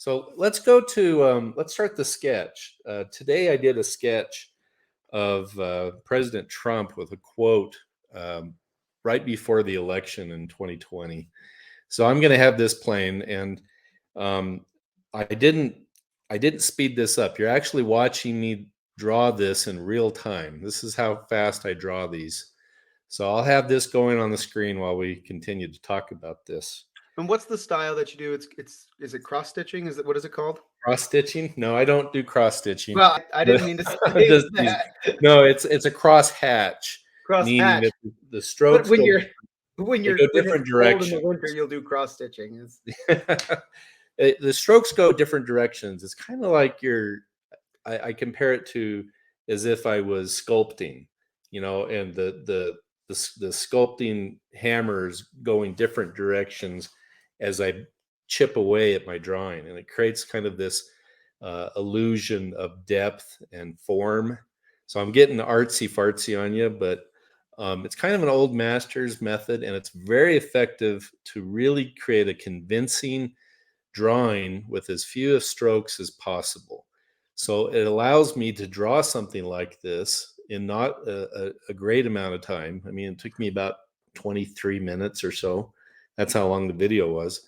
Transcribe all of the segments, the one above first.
So let's go to let's start the sketch. Today I did a sketch of President Trump with a quote right before the election in 2020. So I'm going to have this playing, and um, I didn't I didn't speed this up. You're actually watching me draw this in real time. This is how fast I draw these. So I'll have this going on the screen while we continue to talk about this. And what's the style that you do? Is it cross stitching? What is it called? Cross stitching? No, I don't do cross stitching. Well, I didn't mean to say that. No, it's a cross hatch, Cross meaning hatch. that the But strokes when go you're when they you're go when different it's cold in the directions. winter, you'll do cross stitching. The strokes go different directions. It's kind of like I compare it to as if I was sculpting, and the sculpting hammers going different directions as I chip away at my drawing, and it creates kind of this illusion of depth and form. So I'm getting artsy fartsy on you, but it's kind of an old master's method, and it's very effective to really create a convincing drawing with as few strokes as possible. So it allows me to draw something like this in not a great amount of time. I mean, it took me about 23 minutes or so. That's how long the video was.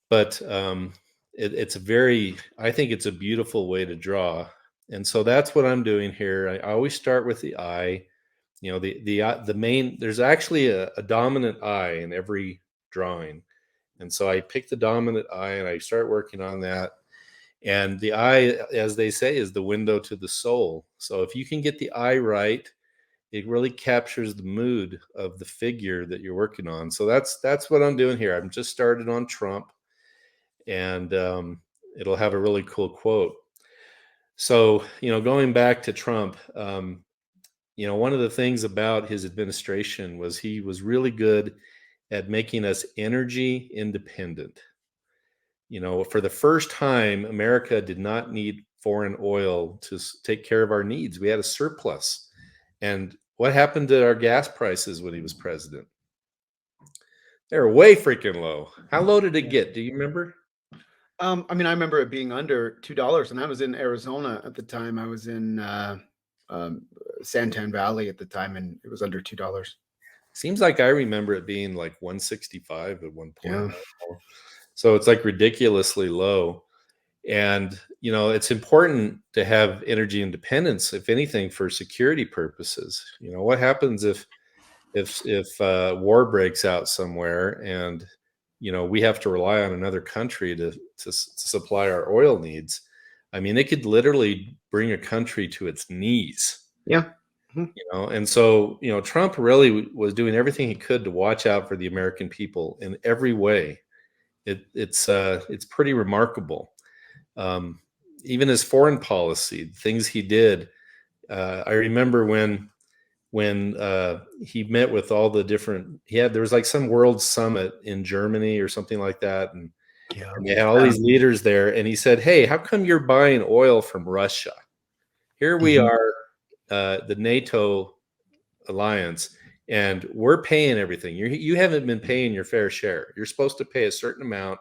But I think it's a beautiful way to draw. And so that's what I'm doing here. I always start with the eye. The main, there's actually a dominant eye in every drawing. And so I pick the dominant eye and I start working on that. And the eye, as they say, is the window to the soul. So if you can get the eye right, it really captures the mood of the figure that you're working on. So that's what I'm doing here. I'm just started on Trump, and it'll have a really cool quote. So, going back to Trump, one of the things about his administration was he was really good at making us energy independent. For the first time, America did not need foreign oil to take care of our needs. We had a surplus. And what happened to our gas prices when he was president? They were way freaking low. How low did it get? Do you remember? I mean, I remember it being under $2, and I was in Arizona at the time. I was in Santan Valley at the time, and it was under $2. Seems like I remember it being like 165 at one point. Yeah. So it's like ridiculously low. And, it's important to have energy independence, if anything, for security purposes. What happens if war breaks out somewhere and, we have to rely on another country to supply our oil needs? I mean, it could literally bring a country to its knees. Yeah. And so, Trump really was doing everything he could to watch out for the American people in every way. It's pretty remarkable. Even his foreign policy, things he did. I remember when he met with all the different, there was like some world summit in Germany or something like that. And they had all these leaders there. And he said, "Hey, how come you're buying oil from Russia? Here we are, the NATO alliance, and we're paying everything. You haven't been paying your fair share. You're supposed to pay a certain amount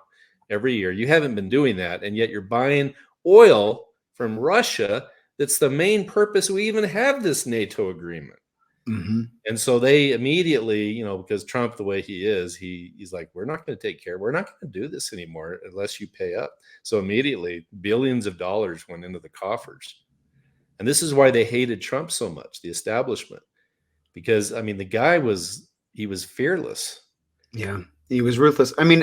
every year. You haven't been doing that. And yet you're buying oil from Russia. That's the main purpose we even have this NATO agreement." And so they immediately, because Trump, the way he is, he's like, we're not going to take care. We're not going to do this anymore unless you pay up. So immediately billions of dollars went into the coffers. And this is why they hated Trump so much, the establishment, because I mean, the guy was fearless. Yeah, he was ruthless. I mean,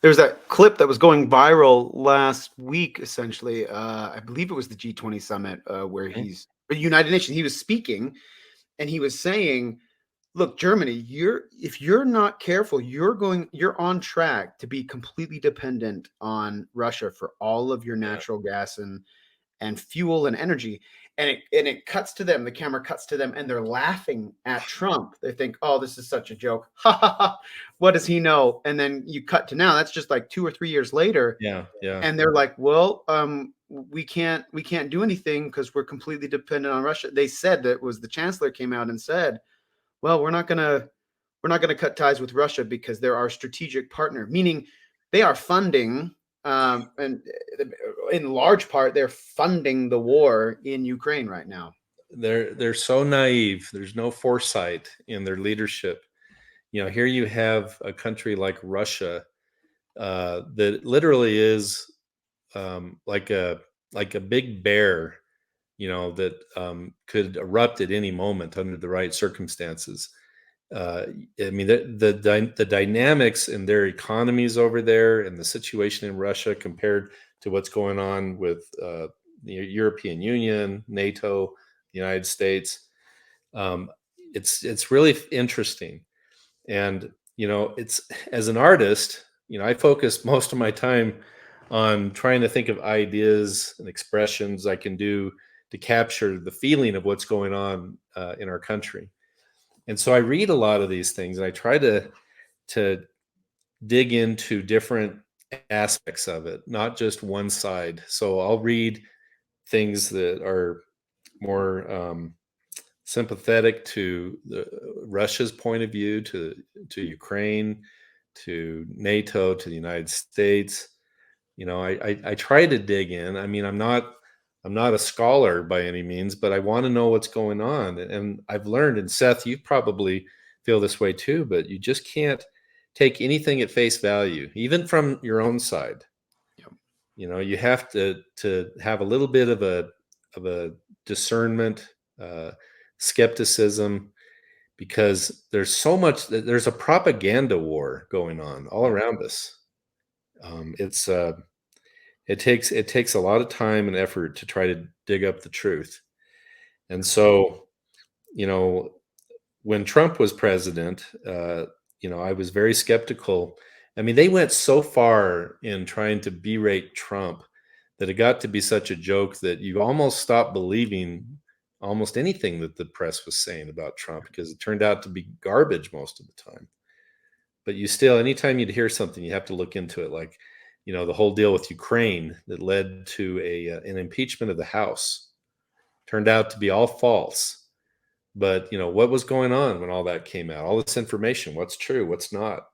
there's that clip that was going viral last week, essentially. I believe it was the G20 summit where he's United Nations. He was speaking and he was saying, look, Germany, if you're not careful, you're on track to be completely dependent on Russia for all of your natural gas and fuel and energy. And it cuts to them, the camera cuts to them, and they're laughing at Trump. They think, oh, this is such a joke. Ha ha ha. What does he know? And then you cut to now, that's just like 2 or 3 years later. Yeah. And they're like, well, we can't do anything because we're completely dependent on Russia. They said that was the chancellor came out and said, well, we're not gonna cut ties with Russia because they're our strategic partner, meaning they are funding And in large part, they're funding the war in Ukraine right now. They're so naive. There's no foresight in their leadership. Here you have a country like Russia that literally is like a big bear, that could erupt at any moment under the right circumstances. Uh, I mean, the dynamics in their economies over there and the situation in Russia compared to what's going on with the European Union, NATO, the United States, um, it's really interesting. And it's, as an artist, I focus most of my time on trying to think of ideas and expressions I can do to capture the feeling of what's going on in our country. And so I read a lot of these things, and I try to dig into different aspects of it, not just one side. So I'll read things that are more sympathetic to Russia's point of view, to Ukraine, to NATO, to the United States. I try to dig in. I mean, I'm not a scholar by any means, but I want to know what's going on. And I've learned, and Seth, you probably feel this way too, but you just can't take anything at face value, even from your own side. Yep. You have to have a little bit of a discernment, skepticism, because there's a propaganda war going on all around us. It takes a lot of time and effort to try to dig up the truth. And so, you know, when Trump was president, I was very skeptical. I mean, they went so far in trying to berate Trump that it got to be such a joke that you almost stopped believing almost anything that the press was saying about Trump, because it turned out to be garbage most of the time. But you still, anytime you'd hear something, you have to look into it. Like, the whole deal with Ukraine that led to an impeachment of the House turned out to be all false. But what was going on when all that came out? All this information, what's true, what's not?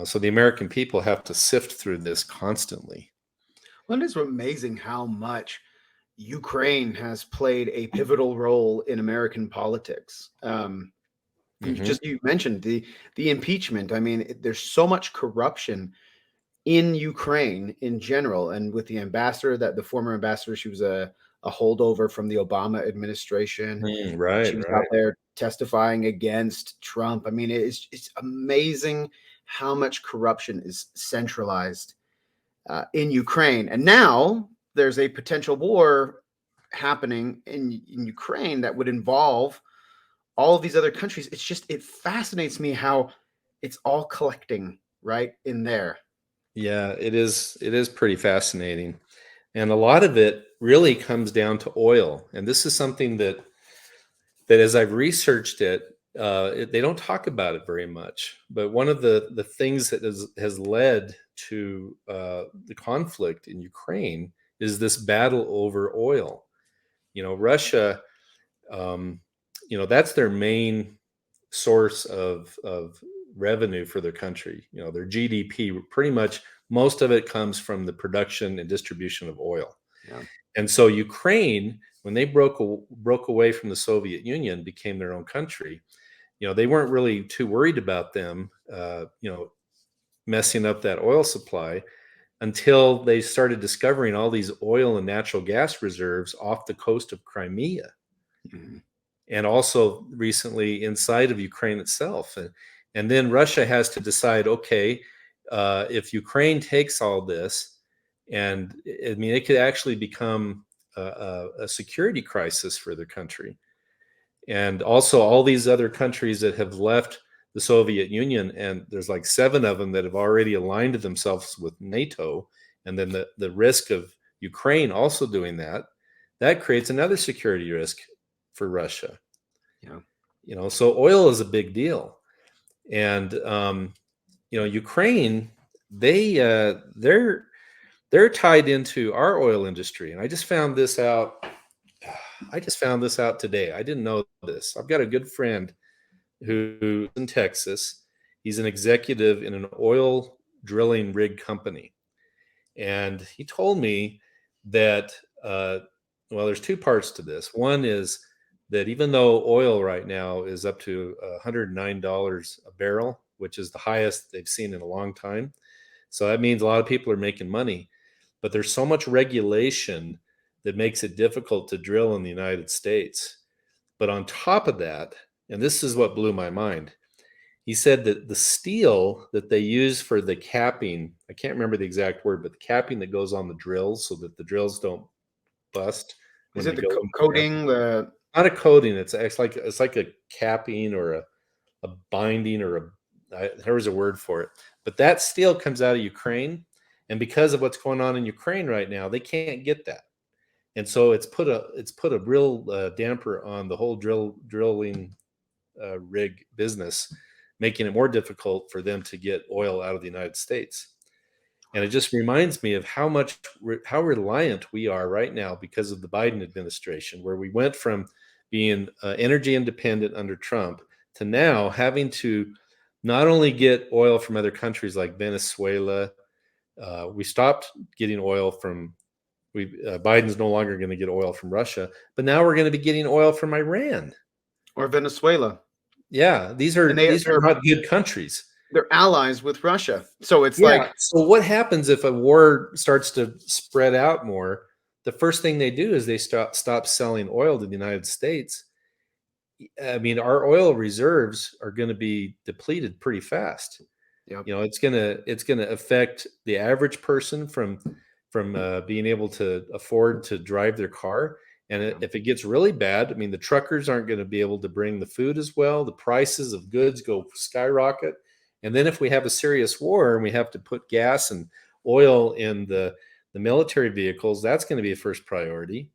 So the American people have to sift through this constantly. Well, it is amazing how much Ukraine has played a pivotal role in American politics. Hmm. You mentioned the impeachment. I mean, there's so much corruption in Ukraine in general, and with the ambassador, that the former ambassador, she was a holdover from the Obama administration. Right, She was out right. there testifying against Trump. I mean, it's amazing how much corruption is centralized in Ukraine, and now there's a potential war happening in Ukraine that would involve all of these other countries. It fascinates me how it's all collecting right in there. Yeah, it is pretty fascinating. And a lot of it really comes down to oil. And this is something that as I've researched they don't talk about it very much. But one of the things that has led to the conflict in Ukraine is this battle over oil. Russia, um, that's their main source of revenue for their country. Their GDP, pretty much most of it comes from the production and distribution of oil. Yeah. And so Ukraine, when they broke away from the Soviet Union, became their own country. They weren't really too worried about them, messing up that oil supply, until they started discovering all these oil and natural gas reserves off the coast of Crimea, Mhm. and also recently inside of Ukraine itself. And then Russia has to decide, okay, if Ukraine takes all this, and I mean, it could actually become a security crisis for their country. And also all these other countries that have left the Soviet Union, and there's like 7 of them that have already aligned themselves with NATO, and then the risk of Ukraine also doing that creates another security risk for Russia. Yeah. So oil is a big deal. And Ukraine, they're tied into our oil industry. And I just found this out today. I didn't know this. I've got a good friend who's in Texas. He's an executive in an oil drilling rig company. And he told me that, well, there's two parts to this. One is that even though oil right now is up to $109 a barrel, which is the highest they've seen in a long time, so that means a lot of people are making money, but there's so much regulation that makes it difficult to drill in the United States. But on top of that, and this is what blew my mind, he said that the steel that they use for the capping, I can't remember the exact word, but the capping that goes on the drills so that the drills don't bust Is when it they the go into ground. coating? The Not a coating, it's like a capping or a binding or there was a word for it. But that steel comes out of Ukraine, and because of what's going on in Ukraine right now, they can't get that. And so it's put a real damper on the whole drilling rig business, making it more difficult for them to get oil out of the United States. And it just reminds me of how reliant we are right now because of the Biden administration, where we went from being energy independent under Trump to now having to not only get oil from other countries like Venezuela. We stopped getting oil from. Biden's no longer going to get oil from Russia, but now we're going to be getting oil from Iran. or Venezuela. Yeah, these And are not good countries. they're allies with Russia. So it's Yeah. like, So what happens if a war starts to spread out more? The first thing they do is they stop selling oil to the United States. I mean, our oil reserves are going to be depleted pretty fast. yep. You know, it's gonna affect the average person from being able to afford to drive their car. And Yeah. if it gets really bad, I mean, the truckers aren't going to be able to bring the food as well. The prices of goods go skyrocket. And then if we have a serious war and we have to put gas and oil in the military vehicles, that's going to be a first priority.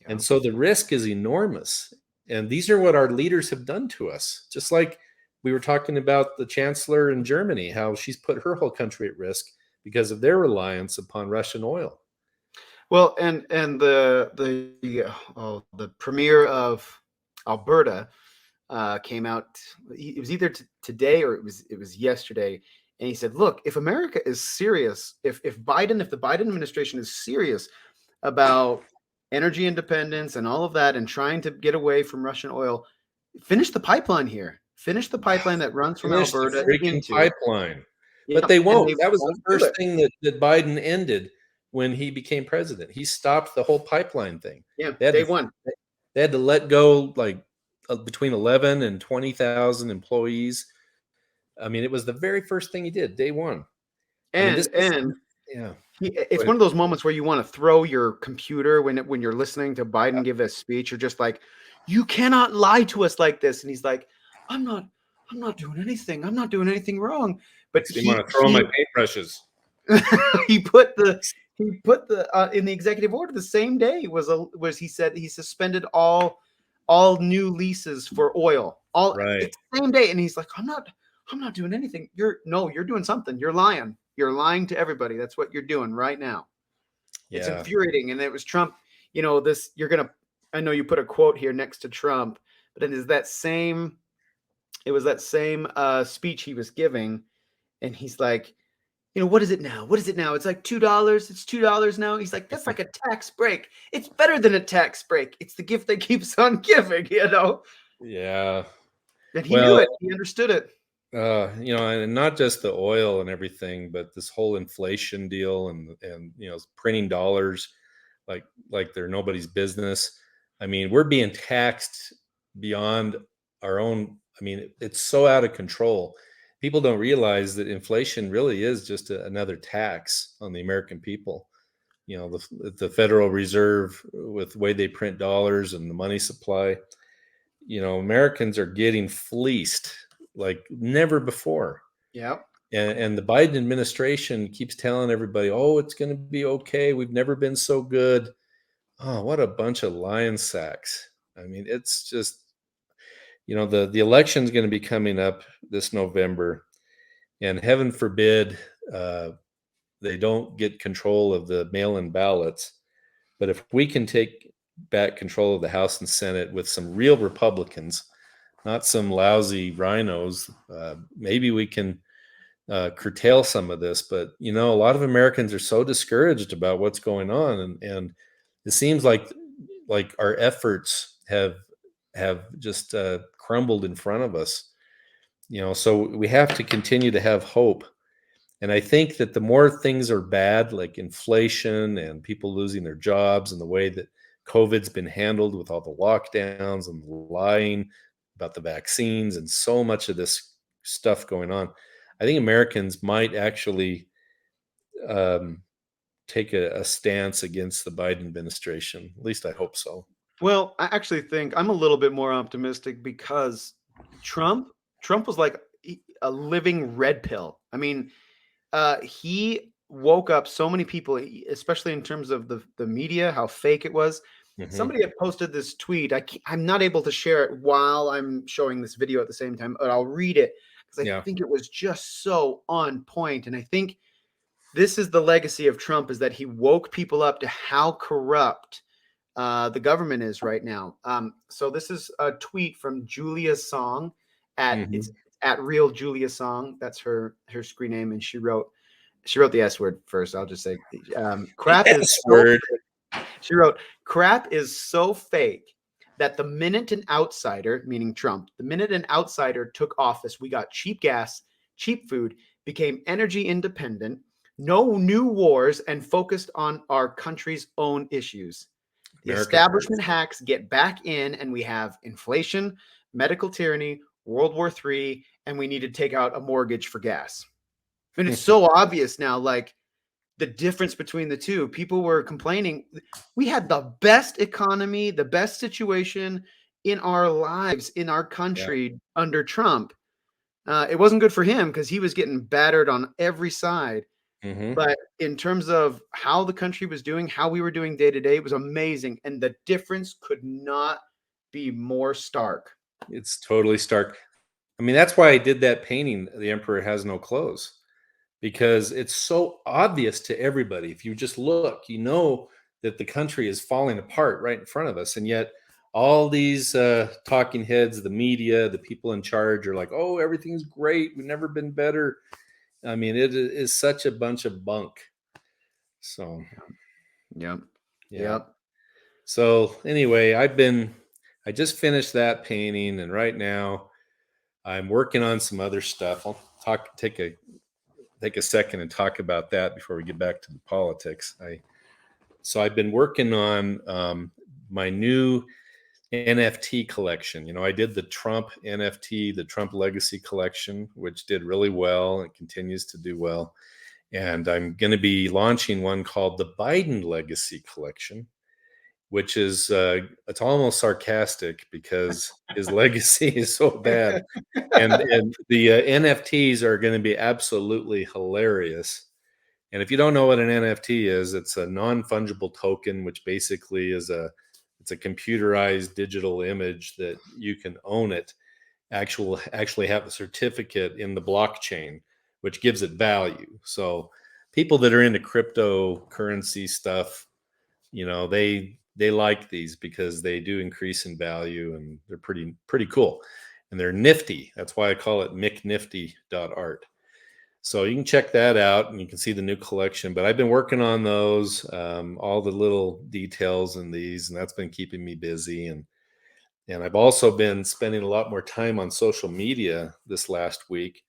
Yeah. And so the risk is enormous. And these are what our leaders have done to us. Just like we were talking about the chancellor in Germany, how she's put her whole country at risk because of their reliance upon Russian oil. Well, and the premier of Alberta came out. It was either today or it was yesterday, and he said, "Look, if America is serious, if the Biden administration is serious about energy independence and all of that, and trying to get away from Russian oil, finish the pipeline here. Finish the pipeline that runs from Finish the Alberta freaking into." pipeline. Yeah, But they and won't. they That was the won't do first it. thing that Biden ended when he became president. He stopped the whole pipeline thing. Yeah, They had day to, one. they had to let go like between 11 and 20,000 employees. I mean, it was the very first thing he did, day one. I mean, this is, And yeah. it's one of those moments where you want to throw your computer when you're listening to Biden give a speech. You're just like, you cannot lie to us like this. And he's like, I'm not doing anything. I'm not doing anything wrong. But Makes me want to throw my paintbrushes. he put the in the executive order the same day was he said he suspended all new leases for oil. Right. It's the same day, and he's like, I'm not doing anything. You're doing something. You're lying. You're lying to everybody. That's what you're doing right now. Yeah. It's infuriating. And it was Trump, I know you put a quote here next to Trump, but it was that same speech he was giving, and he's like, what is it now? What is it now? It's like $2. It's $2 now. He's like, that's like a tax break. It's better than a tax break. It's the gift that keeps on giving, Yeah. And he knew it. He understood it. And not just the oil and everything, but this whole inflation deal and printing dollars like they're nobody's business. I mean, we're being taxed beyond our own. I mean, it's so out of control. People don't realize that inflation really is just another tax on the American people. The Federal Reserve, with the way they print dollars and the money supply, Americans are getting fleeced like never before. Yeah. And the Biden administration keeps telling everybody, oh, it's going to be okay. We've never been so good. Oh, what a bunch of lion sacks. I mean, it's just, the election's going to be coming up this November, and heaven forbid they don't get control of the mail-in ballots. But if we can take back control of the House and Senate with some real Republicans, not some lousy rhinos, maybe we can curtail some of this. But a lot of Americans are so discouraged about what's going on, and it seems like our efforts have just crumbled in front of us. So we have to continue to have hope. And I think that the more things are bad, like inflation and people losing their jobs, and the way that COVID's been handled with all the lockdowns and lying about the vaccines and so much of this stuff going on, I think Americans might actually um, take a stance against the Biden administration. At least I hope so. Well, I actually think I'm a little bit more optimistic because Trump Trump was like a living red pill. I mean, he woke up so many people, especially in terms of the media, how fake it was. Hmm. Somebody had posted this tweet. I'm not able to share it while I'm showing this video at the same time, but I'll read it because I Yeah. think it was just so on point. And I think this is the legacy of Trump, is that he woke people up to how corrupt the government is right now. So this is a tweet from Julia Song it's Hmm. at real Julia Song. That's her screen name, and she wrote the S word first. I'll just say, crap is Yes, so. word. She wrote, crap is so fake that the minute an outsider, meaning Trump, the minute an outsider took office, we got cheap gas, cheap food, became energy independent, no new wars, and focused on our country's own issues. The America establishment first. hacks get back in, and we have inflation, medical tyranny, World War III, and we need to take out a mortgage for gas. And it's so obvious now, like the difference between the two. People were complaining. We had the best economy, the best situation in our lives, in our Yeah. country under Trump. It wasn't good for him because he was getting battered on every side. Hmm. But in terms of how the country was doing, how we were doing day to day, it was amazing. And the difference could not be more stark. It's totally stark. I mean, that's why I did that painting, The Emperor Has No Clothes, because it's so obvious to everybody. If you just look, that the country is falling apart right in front of us. And yet, all these talking heads, the media, the people in charge are like, oh, everything's great. We've never been better. I mean, it is such a bunch of bunk. So, Yep. yeah. Yep. So, anyway, I just finished that painting. And right now, I'm working on some other stuff. I'll take a second and talk about that before we get back to the politics. So I've been working on my new NFT collection. I did the Trump NFT, the Trump Legacy collection, which did really well and continues to do well. And I'm going to be launching one called the Biden Legacy collection, which is it's almost sarcastic because his legacy is so bad. And the NFTs are going to be absolutely hilarious. And if you don't know what an NFT is, it's a non-fungible token, which basically it's a computerized digital image that you can own it, actually have a certificate in the blockchain, which gives it value. So people that are into cryptocurrency stuff, they like these because they do increase in value, and they're pretty cool, and they're nifty. That's why I call it mcnifty.art. So you can check that out, and you can see the new collection. But I've been working on those, all the little details in these, and that's been keeping me busy. And I've also been spending a lot more time on social media this last week.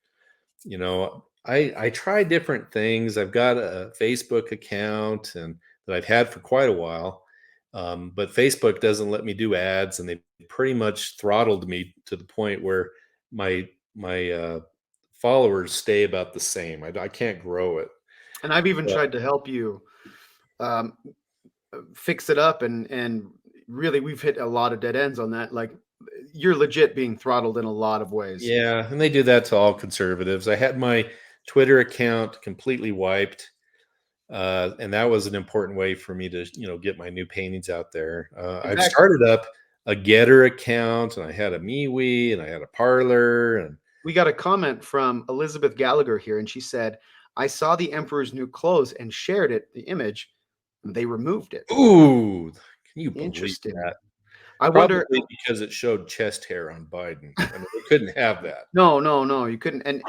I try different things. I've got a Facebook account and that I've had for quite a while, but Facebook doesn't let me do ads, and they pretty much throttled me to the point where my followers stay about the same. I can't grow it. And I've even But tried to help you um, fix it up, and really we've hit a lot of dead ends on that. Like, you're legit being throttled in a lot of ways. yeah, and they do that to all conservatives. I had my Twitter account completely wiped. And that was an important way for me to, get my new paintings out there. I've Exactly. started up a Getter account, and I had a MeWe, and I had a Parlor, and We got a comment from Elizabeth Gallagher here, and she said, I saw the Emperor's New Clothes and shared it, the image, and they removed it. ooh, can you believe Interesting. that? I Probably wonder. because it showed chest hair on Biden. I mean, we couldn't have that. No, you couldn't. And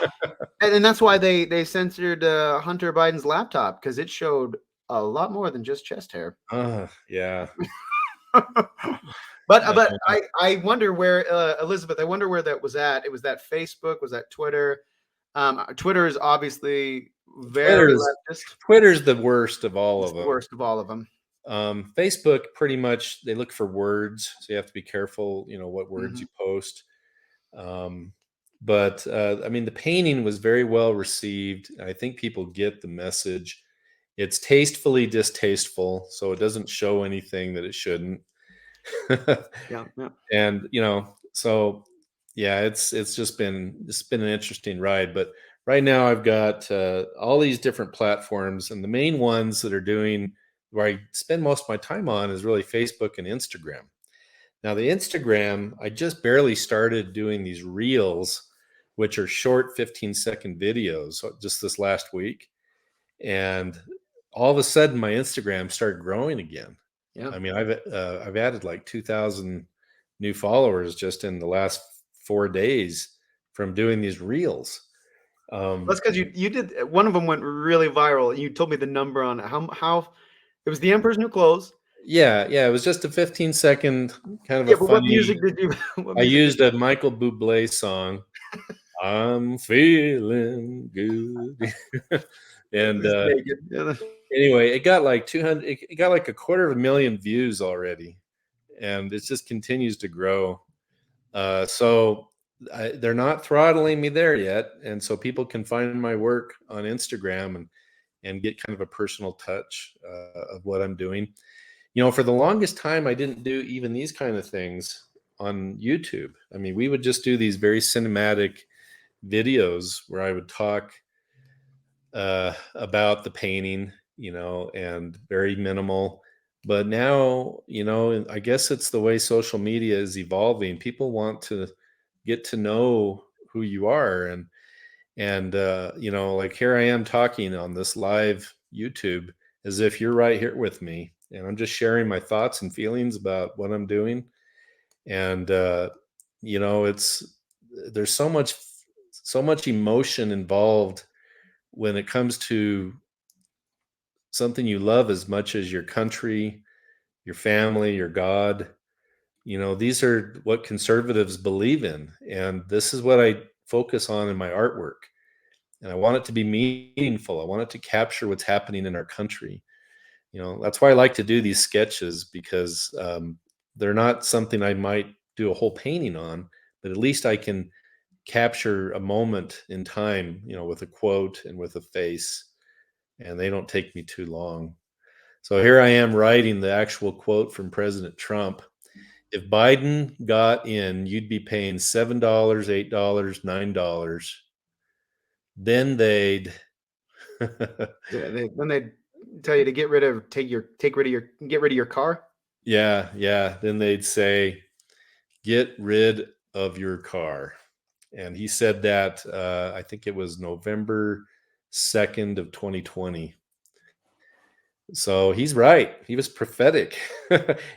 that's why they censored Hunter Biden's laptop, because it showed a lot more than just chest hair. Yeah. But I wonder where Elizabeth. I wonder where that was at. It was that Facebook. Was that Twitter? Twitter is obviously very leftist. Twitter's the worst of all It's of the them. worst of all of them. Facebook, pretty much, they look for words, so you have to be careful, what words you post. But I mean, the painting was very well received. I think people get the message. It's tastefully distasteful, so it doesn't show anything that it shouldn't. Yeah. And so yeah, it's been an interesting ride. But right now I've got all these different platforms, and the main ones that are doing where I spend most of my time on is really Facebook and Instagram. Now, the Instagram, I just barely started doing these reels, which are short 15-second videos, just this last week. And all of a sudden my Instagram started growing again. Yeah. I mean, I've added like 2,000 new followers just in the last 4 days from doing these reels. That's because you did one of them went really viral. You told me the number on how it was. The Emperor's New Clothes. Yeah, it was just a 15-second kind of Yeah, a but what funny. music did you? I used a Michael Bublé song. I'm feeling good. And anyway, it got like 200. It got like 250,000 views already, and it just continues to grow. So they're not throttling me there yet, and so people can find my work on Instagram and get kind of a personal touch of what I'm doing. For the longest time, I didn't do even these kind of things on YouTube. I mean, we would just do these very cinematic videos where I would talk about the painting, and very minimal. But now, I guess it's the way social media is evolving. People want to get to know who you are, and like here I am talking on this live YouTube as if you're right here with me, and I'm just sharing my thoughts and feelings about what I'm doing. And there's so much emotion involved when it comes to something you love as much as your country, your family, your God. These are what conservatives believe in, and this is what I focus on in my artwork. And I want it to be meaningful. I want it to capture what's happening in our country. That's why I like to do these sketches, because they're not something I might do a whole painting on, but at least I can capture a moment in time, with a quote and with a face, and they don't take me too long. So here I am writing the actual quote from President Trump. If Biden got in, you'd be paying $7, $8, $9. Then they'd then they'd tell you to get rid of your car. Yeah. Then they'd say, get rid of your car. And he said that, I think it was November 2nd of 2020. So he's right. He was prophetic.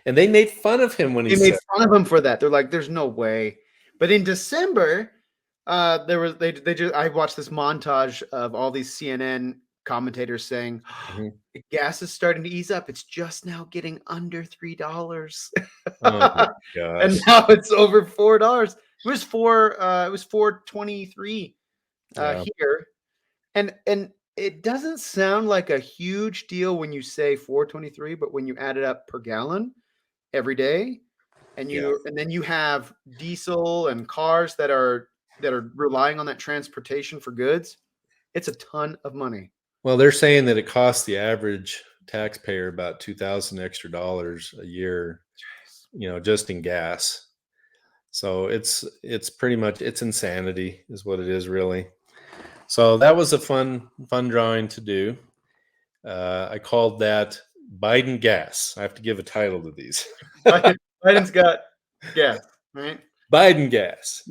And they made fun of him when he made fun of him for that. They're like, there's no way. But in December, I watched this montage of all these CNN commentators saying, gas is starting to ease up. It's just now getting under $3. Oh my gosh. And now it's over $4. It was $4.23 here. And it doesn't sound like a huge deal when you say $4.23, but when you add it up per gallon every day, and then you have diesel and cars that are relying on that transportation for goods, it's a ton of money. Well, they're saying that it costs the average taxpayer about $2,000 extra a year, just in gas. So it's pretty much, it's insanity is what it is, really. So that was a fun drawing to do. I called that Biden Gas. I have to give a title to these. Biden's got gas, right? Biden Gas.